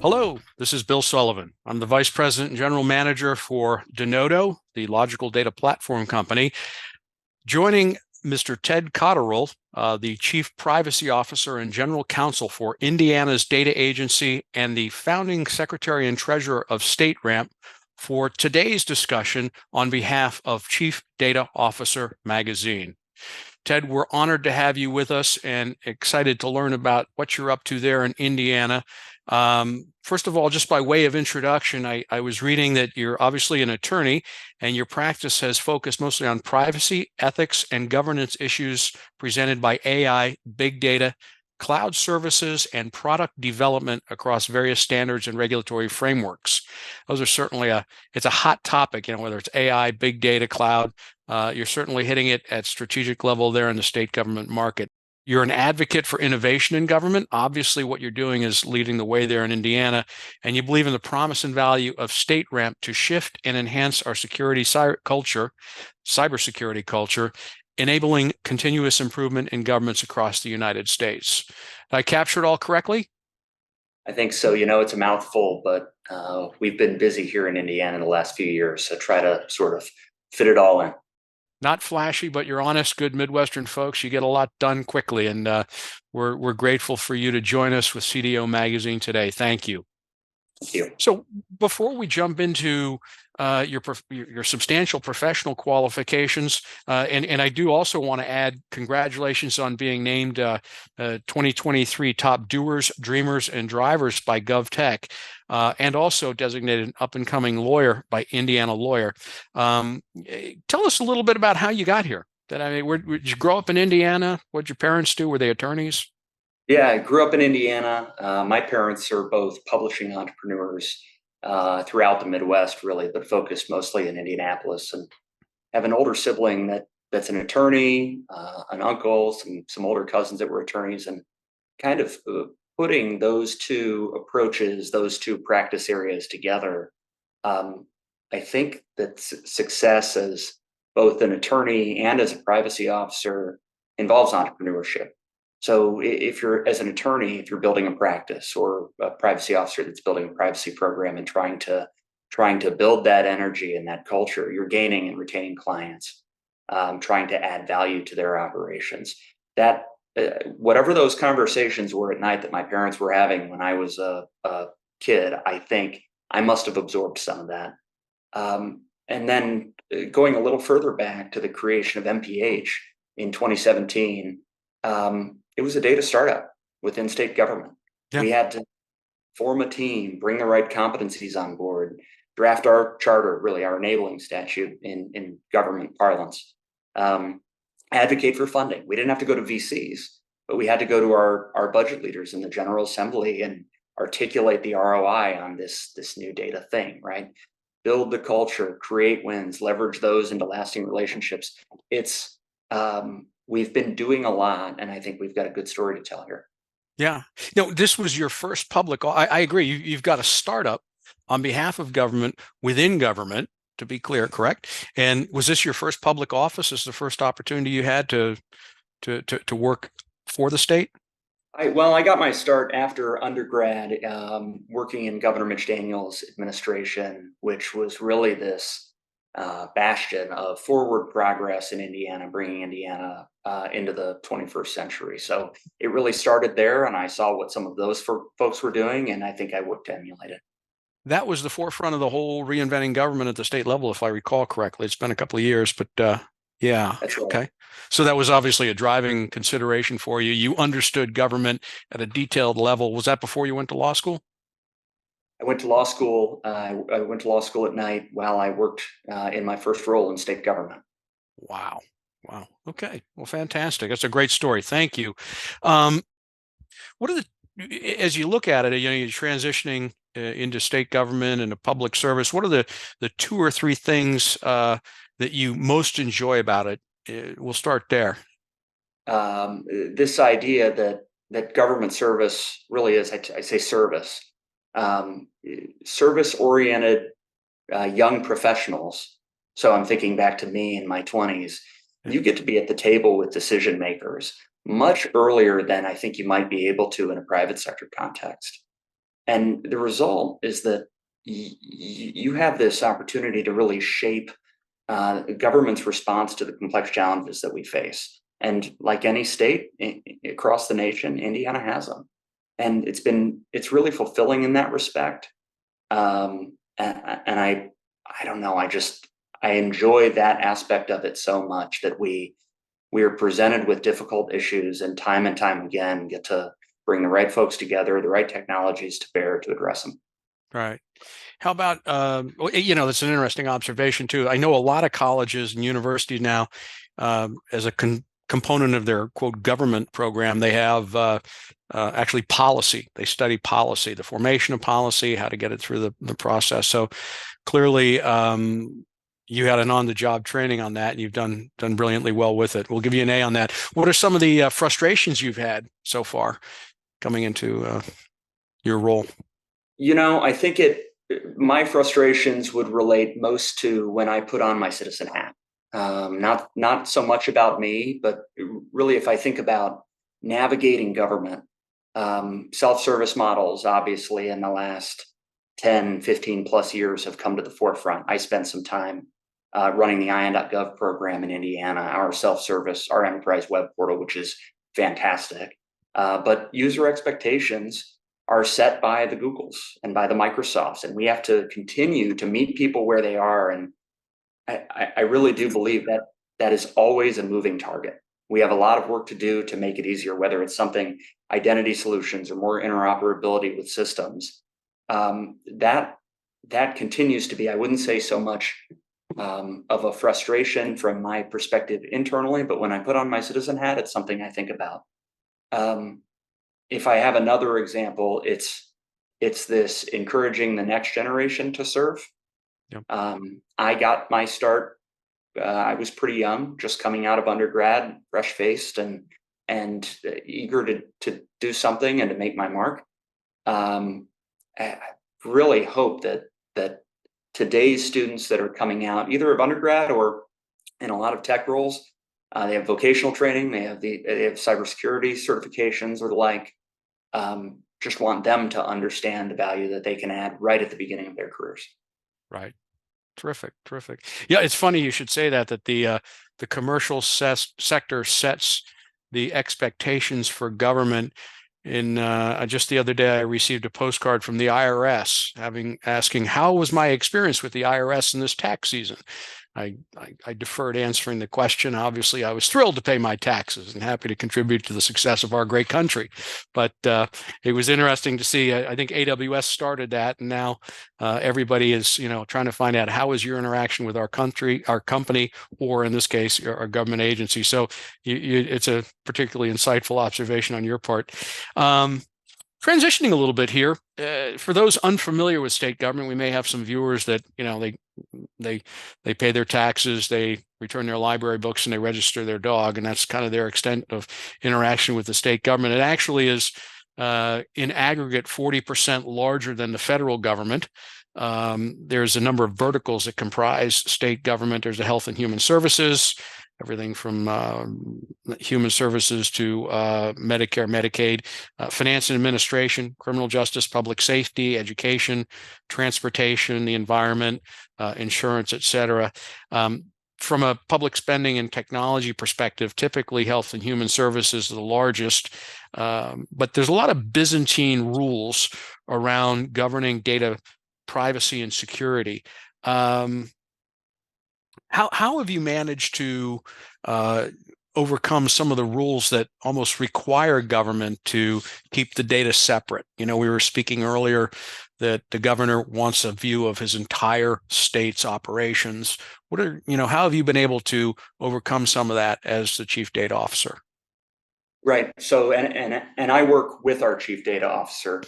Hello, this is Bill Sullivan. I'm the Vice President and General Manager for Denodo, the logical data platform company. Joining Mr. Ted Cotterill, the Chief Privacy Officer and General Counsel for Indiana's data agency and the founding Secretary and Treasurer of StateRAMP, for today's discussion on behalf of Chief Data Officer Magazine. Ted, we're honored to have you with us and excited to learn about what you're up to there in Indiana. First of all, just by way of introduction, I was reading that you're obviously an attorney and your practice has focused mostly on privacy, ethics, and governance issues presented by AI, big data, cloud services, and product development across various standards and regulatory frameworks. Those are certainly it's a hot topic, whether it's AI, big data, cloud. You're certainly hitting it at strategic level there in the state government market. You're an advocate for innovation in government. Obviously, what you're doing is leading the way there in Indiana, and you believe in the promise and value of StateRAMP to shift and enhance our cybersecurity culture, enabling continuous improvement in governments across the United States. Did I capture it all correctly? I think so. It's a mouthful, but we've been busy here in Indiana in the last few years, so try to sort of fit it all in. Not flashy, but you're honest, good Midwestern folks. You get a lot done quickly, and we're grateful for you to join us with CDO Magazine today. Thank you. Thank you. So before we jump into your substantial professional qualifications, and I do also want to add congratulations on being named 2023 Top Doers, Dreamers, and Drivers by GovTech, and also designated an up-and-coming lawyer by Indiana Lawyer. Tell us a little bit about how you got here. Did you grow up in Indiana? What did your parents do? Were they attorneys? Yeah, I grew up in Indiana. My parents are both publishing entrepreneurs throughout the Midwest, really, but focused mostly in Indianapolis. And have an older sibling that's an attorney, an uncle, some older cousins that were attorneys, and kind of putting those two approaches, those two practice areas together. I think that success as both an attorney and as a privacy officer involves entrepreneurship. So if you're, as an attorney, if you're building a practice, or a privacy officer that's building a privacy program and trying to build that energy and that culture, you're gaining and retaining clients, trying to add value to their operations. That whatever those conversations were at night that my parents were having when I was a kid, I think I must have absorbed some of that. And then going a little further back to the creation of MPH in 2017. It was a data startup within state government. Yeah. We had to form a team, bring the right competencies on board, draft our charter, really our enabling statute in government parlance, advocate for funding. We didn't have to go to VCs, but we had to go to our budget leaders in the General Assembly and articulate the ROI on this new data thing, right? Build the culture, create wins, leverage those into lasting relationships. We've been doing a lot, and I think we've got a good story to tell here. Yeah. This was your first public. I agree. You've got a startup on behalf of government within government, to be clear, correct? And was this your first public office? Is the first opportunity you had to work for the state? I got my start after undergrad, working in Governor Mitch Daniels' administration, which was really this bastion of forward progress in Indiana, bringing Indiana into the 21st century. So it really started there, and I saw what some of those folks were doing, and I think I worked to emulate it. That was the forefront of the whole reinventing government at the state level, if I recall correctly. It's been a couple of years, but yeah. That's right. Okay. So that was obviously a driving consideration for you. You understood government at a detailed level. Was that before you went to law school? I went to law school. I went to law school at night while I worked in my first role in state government. Wow. Wow. Okay. Well, fantastic. That's a great story. Thank you. What are as you look at it, you're transitioning into state government and a public service. What are the two or three things that you most enjoy about it? We'll start there. This idea that government service really is, I say service. Service-oriented young professionals. So I'm thinking back to me in my 20s. You get to be at the table with decision makers much earlier than I think you might be able to in a private sector context. And the result is that you have this opportunity to really shape government's response to the complex challenges that we face. And like any state across the nation, Indiana has them. And it's really fulfilling in that respect. And I don't know, I enjoy that aspect of it so much that we are presented with difficult issues and time again get to bring the right folks together, the right technologies to bear to address them. Right. How about, that's an interesting observation too. I know a lot of colleges and universities now, as a component of their quote government program, they have actually policy. They study policy, the formation of policy, how to get it through the process. So clearly, you had an on-the-job training on that, and you've done brilliantly well with it. We'll give you an A on that. What are some of the frustrations you've had so far coming into your role? I think my frustrations would relate most to when I put on my citizen hat. Not so much about me, but really if I think about navigating government, self-service models, obviously in the last 10, 15 plus years have come to the forefront. I spent some time running the ION.gov program in Indiana, our self-service, our enterprise web portal, which is fantastic. But user expectations are set by the Googles and by the Microsofts, and we have to continue to meet people where they are. And I really do believe that is always a moving target. We have a lot of work to do to make it easier, whether it's something identity solutions or more interoperability with systems. That continues to be, I wouldn't say so much of a frustration from my perspective internally, but when I put on my citizen hat, it's something I think about. If I have another example, it's this encouraging the next generation to serve. Yep. I got my start. I was pretty young, just coming out of undergrad, fresh faced, and eager to do something and to make my mark. I really hope that today's students that are coming out, either of undergrad or in a lot of tech roles, they have vocational training, they have cybersecurity certifications or the like. Just want them to understand the value that they can add right at the beginning of their careers. Right. Terrific. Yeah, it's funny you should say that the commercial sector sets the expectations for government. In just the other day, I received a postcard from the IRS asking how was my experience with the IRS in this tax season. I deferred answering the question. Obviously, I was thrilled to pay my taxes and happy to contribute to the success of our great country. But it was interesting to see. I think AWS started that, and now everybody is, trying to find out how is your interaction with our country, our company, or in this case, our government agency. So it's a particularly insightful observation on your part. Transitioning a little bit here, for those unfamiliar with state government, we may have some viewers that they pay their taxes, they return their library books, and they register their dog, and that's kind of their extent of interaction with the state government. It actually is in aggregate 40% larger than the federal government. There's a number of verticals that comprise state government. There's the Health and Human Services, everything from human services to Medicare, Medicaid, finance and administration, criminal justice, public safety, education, transportation, the environment, insurance, et cetera. From a public spending and technology perspective, typically health and human services are the largest, but there's a lot of Byzantine rules around governing data privacy and security. How have you managed to overcome some of the rules that almost require government to keep the data separate? We were speaking earlier that the governor wants a view of his entire state's operations. How have you been able to overcome some of that as the chief data officer? Right. So, and I work with our chief data officer,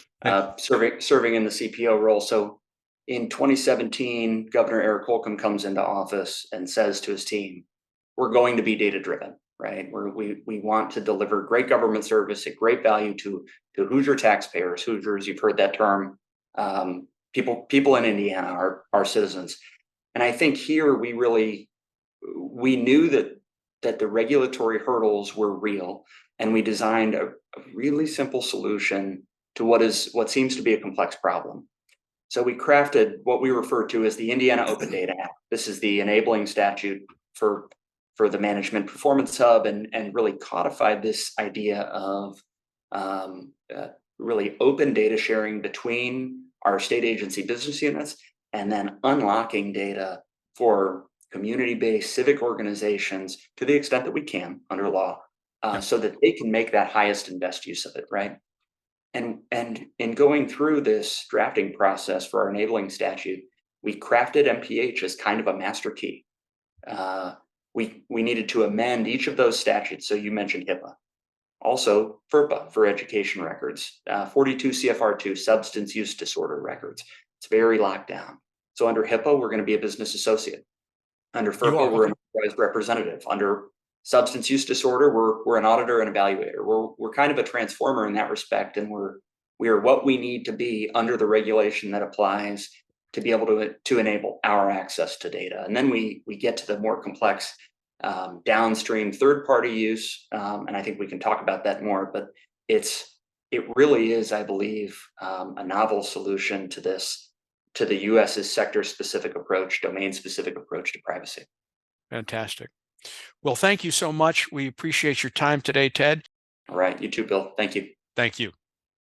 serving in the CPO role. So in 2017, Governor Eric Holcomb comes into office and says to his team, we're going to be data driven, right? We want to deliver great government service at great value to Hoosier taxpayers. Hoosiers, you've heard that term. People in Indiana, our citizens. And I think here we knew that the regulatory hurdles were real, and we designed a really simple solution to what seems to be a complex problem. So we crafted what we refer to as the Indiana Open Data Act. This is the enabling statute for the Management Performance Hub, and really codified this idea of really open data sharing between our state agency business units, and then unlocking data for community-based civic organizations to the extent that we can under law, Yeah. so that they can make that highest and best use of it, right? And in going through this drafting process for our enabling statute, we crafted MPH as kind of a master key. We needed to amend each of those statutes. So you mentioned HIPAA. Also, FERPA for education records, 42 CFR 2 substance use disorder records. It's very locked down. So under HIPAA, we're going to be a business associate. Under You FERPA, are. we're Okay. an authorized representative. Under substance use disorder, we're an auditor and evaluator. We're kind of a transformer in that respect, and we are what we need to be under the regulation that applies to be able to enable our access to data. And then we get to the more complex downstream third-party use, and I think we can talk about that more. But it really is, I believe, a novel solution to the U.S.'s sector-specific approach, domain-specific approach to privacy. Fantastic. Well, thank you so much. We appreciate your time today, Ted. All right, you too, Bill. Thank you. Thank you.